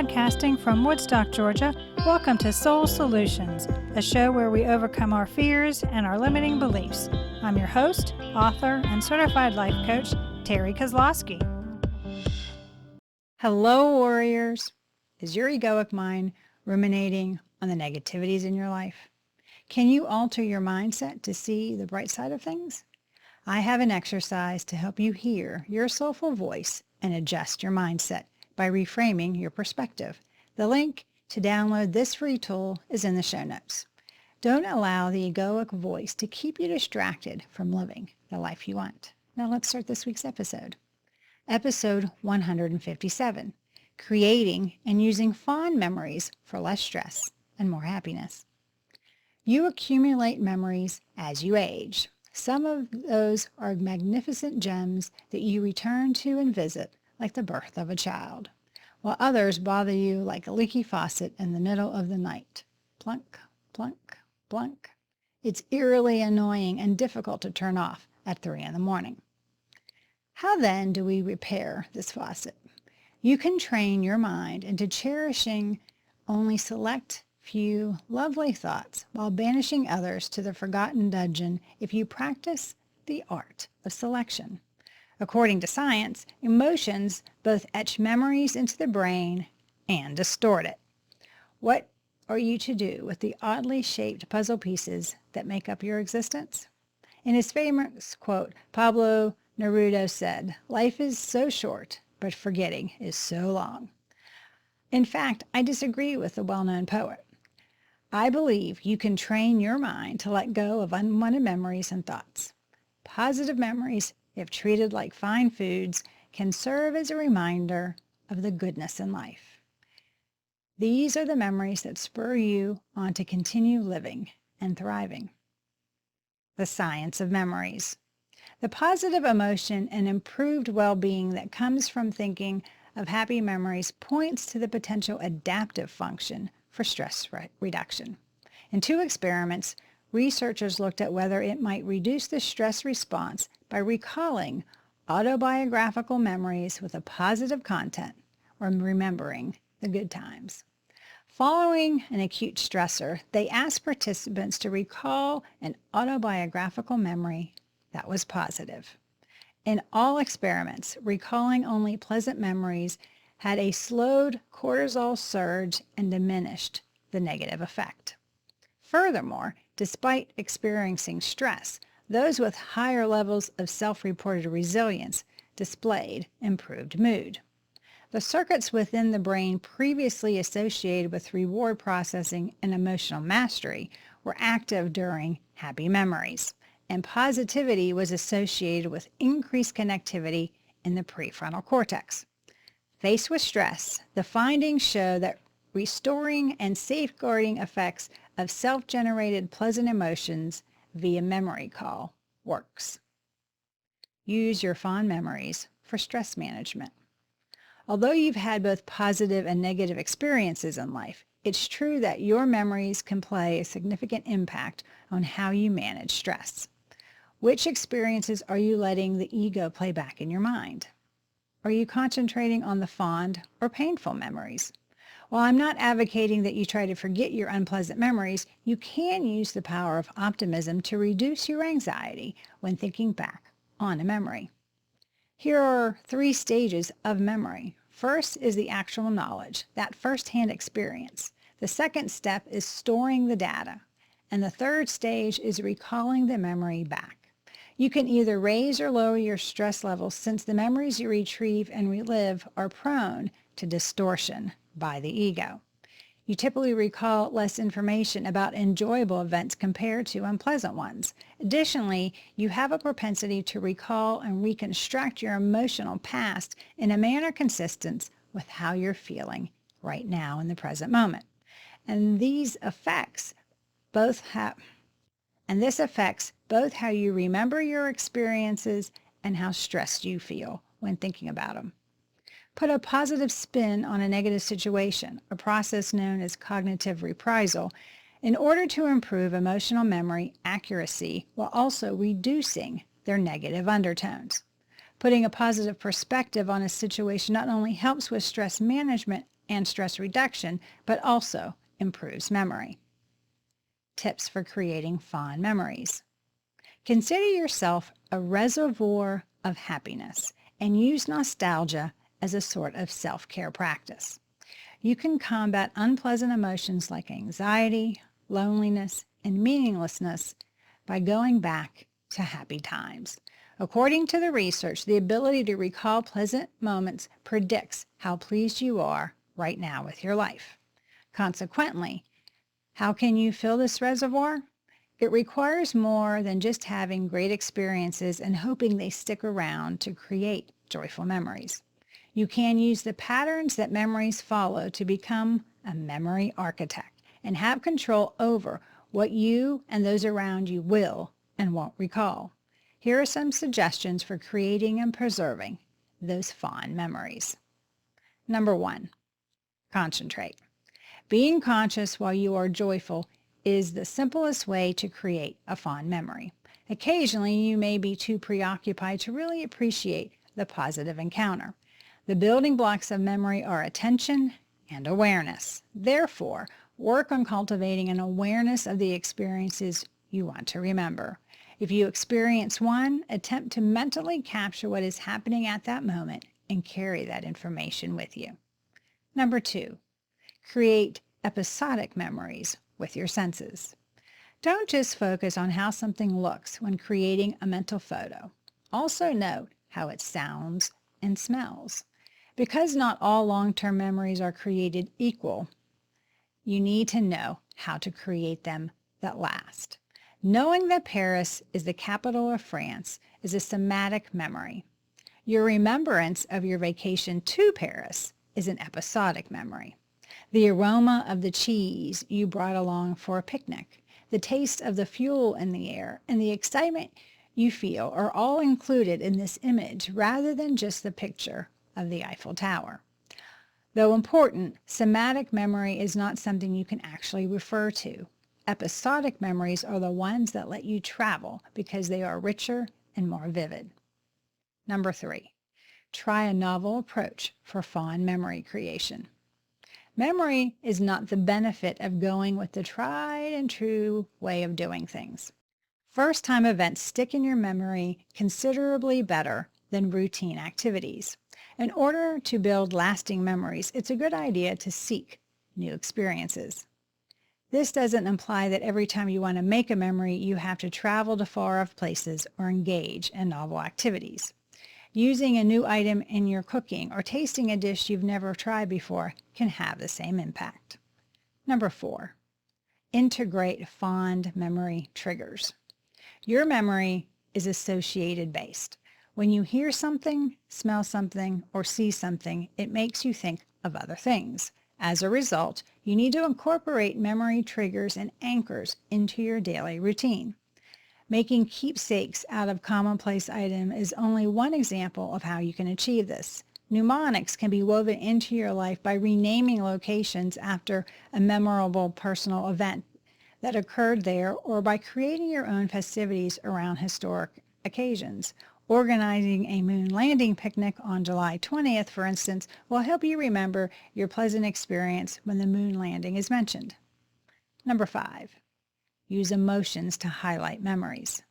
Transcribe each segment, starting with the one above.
Podcasting from Woodstock, Georgia, welcome to Soul Solutions, a show where we overcome our fears and our limiting beliefs. I'm your host, author, and certified life coach, Terry Kozlowski. Hello, warriors. Is your egoic mind ruminating on the negativities in your life? Can you alter your mindset to see the bright side of things? I have an exercise to help you hear your soulful voice and adjust your mindset by reframing your perspective. The link to download this free tool is in the show notes. Don't allow the egoic voice to keep you distracted from living the life you want. Now let's start this week's episode. Episode 157, Creating and Using Fond Memories for Less Stress and More Happiness. You accumulate memories as you age. Some of those are magnificent gems that you return to and visit, like the birth of a child, while others bother you like a leaky faucet in the middle of the night. Plunk, plunk, plunk. It's eerily annoying and difficult to turn off at 3 a.m. How then do we repair this faucet? You can train your mind into cherishing only select few lovely thoughts while banishing others to the forgotten dungeon if you practice the art of selection. According to science, emotions both etch memories into the brain and distort it. What are you to do with the oddly shaped puzzle pieces that make up your existence? In his famous quote, Pablo Neruda said, "Life is so short, but forgetting is so long." In fact, I disagree with the well-known poet. I believe you can train your mind to let go of unwanted memories and thoughts. Positive memories, if treated like fine foods, can serve as a reminder of the goodness in life. These are the memories that spur you on to continue living and thriving. The science of memories. The positive emotion and improved well-being that comes from thinking of happy memories points to the potential adaptive function for stress reduction. In 2 experiments, researchers looked at whether it might reduce the stress response by recalling autobiographical memories with a positive content or remembering the good times. Following an acute stressor, they asked participants to recall an autobiographical memory that was positive. In all experiments, recalling only pleasant memories had a slowed cortisol surge and diminished the negative effect. Furthermore, despite experiencing stress, those with higher levels of self-reported resilience displayed improved mood. The circuits within the brain previously associated with reward processing and emotional mastery were active during happy memories, and positivity was associated with increased connectivity in the prefrontal cortex. Faced with stress, the findings show that restoring and safeguarding effects of self-generated pleasant emotions via memory call works. Use your fond memories for stress management. Although you've had both positive and negative experiences in life, it's true that your memories can play a significant impact on how you manage stress. Which experiences are you letting the ego play back in your mind? Are you concentrating on the fond or painful memories? While I'm not advocating that you try to forget your unpleasant memories, you can use the power of optimism to reduce your anxiety when thinking back on a memory. Here are 3 stages of memory. First is the actual knowledge, that first-hand experience. The second step is storing the data. And the third stage is recalling the memory back. You can either raise or lower your stress levels since the memories you retrieve and relive are prone to distortion by the ego. You typically recall less information about enjoyable events compared to unpleasant ones. Additionally, you have a propensity to recall and reconstruct your emotional past in a manner consistent with how you're feeling right now in the present moment. And this affects both how you remember your experiences and how stressed you feel when thinking about them. Put a positive spin on a negative situation, a process known as cognitive reprisal, in order to improve emotional memory accuracy while also reducing their negative undertones. Putting a positive perspective on a situation not only helps with stress management and stress reduction, but also improves memory. Tips for creating fond memories. Consider yourself a reservoir of happiness and use nostalgia as a sort of self-care practice. You can combat unpleasant emotions like anxiety, loneliness, and meaninglessness by going back to happy times. According to the research, the ability to recall pleasant moments predicts how pleased you are right now with your life. Consequently, how can you fill this reservoir? It requires more than just having great experiences and hoping they stick around to create joyful memories. You can use the patterns that memories follow to become a memory architect and have control over what you and those around you will and won't recall. Here are some suggestions for creating and preserving those fond memories. Number 1, concentrate. Being conscious while you are joyful is the simplest way to create a fond memory. Occasionally, you may be too preoccupied to really appreciate the positive encounter. The building blocks of memory are attention and awareness. Therefore, work on cultivating an awareness of the experiences you want to remember. If you experience one, attempt to mentally capture what is happening at that moment and carry that information with you. Number 2, create episodic memories with your senses. Don't just focus on how something looks when creating a mental photo. Also note how it sounds and smells. Because not all long-term memories are created equal, you need to know how to create them that last. Knowing that Paris is the capital of France is a somatic memory. Your remembrance of your vacation to Paris is an episodic memory. The aroma of the cheese you brought along for a picnic, the taste of the fuel in the air, and the excitement you feel are all included in this image rather than just the picture of the Eiffel Tower. Though important, somatic memory is not something you can actually refer to. Episodic memories are the ones that let you travel because they are richer and more vivid. Number 3, try a novel approach for fond memory creation. Memory is not the benefit of going with the tried and true way of doing things. First-time events stick in your memory considerably better than routine activities. In order to build lasting memories, it's a good idea to seek new experiences. This doesn't imply that every time you want to make a memory, you have to travel to far-off places or engage in novel activities. Using a new item in your cooking or tasting a dish you've never tried before can have the same impact. Number 4, integrate fond memory triggers. Your memory is associated based. When you hear something, smell something, or see something, it makes you think of other things. As a result, you need to incorporate memory triggers and anchors into your daily routine. Making keepsakes out of commonplace items is only one example of how you can achieve this. Mnemonics can be woven into your life by renaming locations after a memorable personal event that occurred there, or by creating your own festivities around historic occasions. Organizing a moon landing picnic on July 20th, for instance, will help you remember your pleasant experience when the moon landing is mentioned. Number 5, use emotions to highlight memories.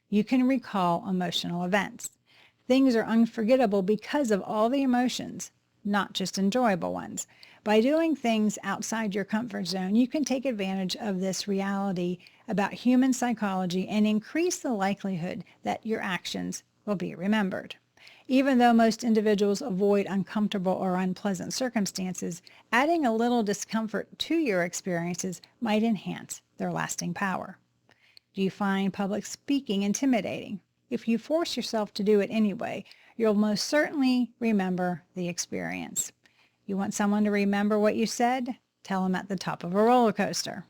You can recall emotional events. Things are unforgettable because of all the emotions, not just enjoyable ones. By doing things outside your comfort zone, you can take advantage of this reality about human psychology and increase the likelihood that your actions will be remembered. Even though most individuals avoid uncomfortable or unpleasant circumstances, adding a little discomfort to your experiences might enhance their lasting power. Do you find public speaking intimidating? If you force yourself to do it anyway, you'll most certainly remember the experience. You want someone to remember what you said? Tell them at the top of a roller coaster.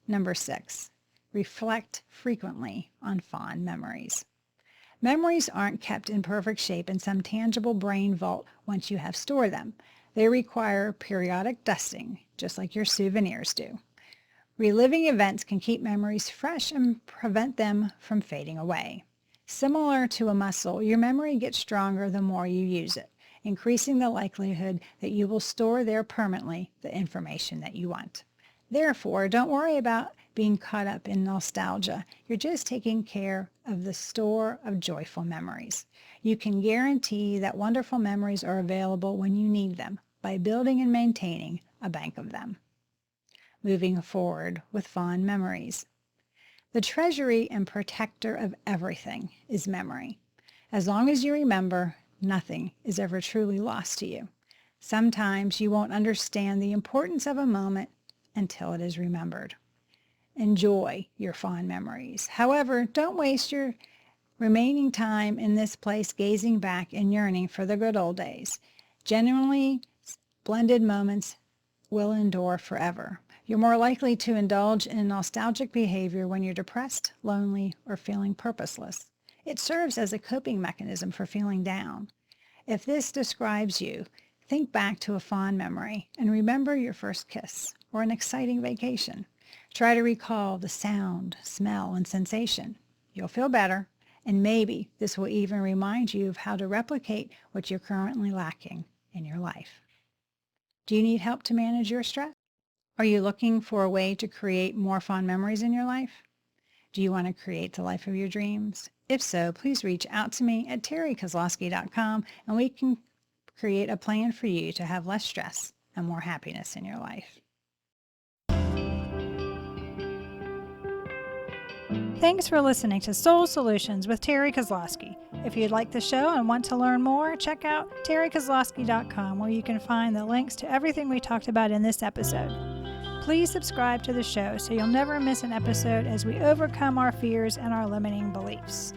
Number 6, reflect frequently on fond memories. Memories aren't kept in perfect shape in some tangible brain vault once you have stored them. They require periodic dusting, just like your souvenirs do. Reliving events can keep memories fresh and prevent them from fading away. Similar to a muscle, your memory gets stronger the more you use it. increasing the likelihood that you will store there permanently the information that you want. Therefore, don't worry about being caught up in nostalgia. You're just taking care of the store of joyful memories. You can guarantee that wonderful memories are available when you need them by building and maintaining a bank of them. Moving forward with fond memories. The treasury and protector of everything is memory. As long as you remember, nothing is ever truly lost to you. Sometimes you won't understand the importance of a moment until it is remembered. Enjoy your fond memories. However, don't waste your remaining time in this place gazing back and yearning for the good old days. Genuinely blended moments will endure forever. You're more likely to indulge in nostalgic behavior when you're depressed, lonely, or feeling purposeless. It serves as a coping mechanism for feeling down. If this describes you, think back to a fond memory and remember your first kiss or an exciting vacation. Try to recall the sound, smell, and sensation. You'll feel better, and maybe this will even remind you of how to replicate what you're currently lacking in your life. Do you need help to manage your stress? Are you looking for a way to create more fond memories in your life? Do you want to create the life of your dreams? If so, please reach out to me at terrykozlowski.com and we can create a plan for you to have less stress and more happiness in your life. Thanks for listening to Soul Solutions with Terry Kozlowski. If you'd like the show and want to learn more, check out terrykozlowski.com where you can find the links to everything we talked about in this episode. Please subscribe to the show so you'll never miss an episode as we overcome our fears and our limiting beliefs.